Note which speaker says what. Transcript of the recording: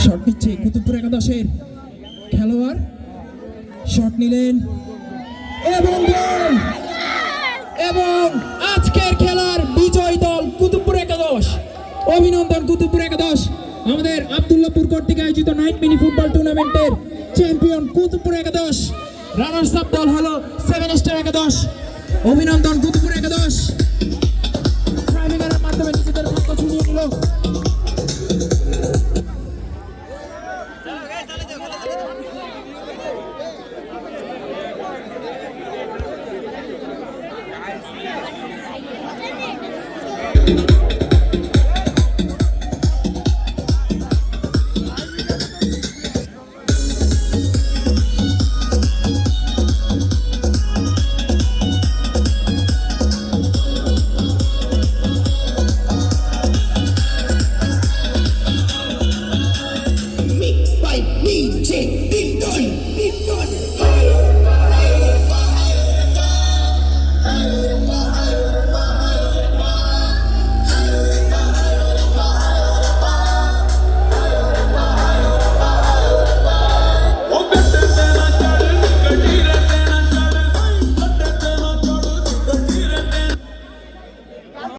Speaker 1: Shot নিচ্ছে কুতুবপুর একাদশের খেলোয়াড়, শট নিলেন এবং গোল। এবং আজকের খেলার বিজয়ী দল কুতুবপুর একাদশ। অভিনন্দন কুতুবপুর একাদশ। আমাদের আব্দুল্লাহপুর কর্তৃক আয়োজিত নাইট মিনি ফুটবল টুর্নামেন্টের চ্যাম্পিয়ন কুতুবপুর একাদশ। রানার্স আপ দল হলো 7 স্টার একাদশ। অভিনন্দন কুতুবপুর একাদশ। মাধ্যমে নিজেদের ভাগ্য ছুঁয়ে নিল।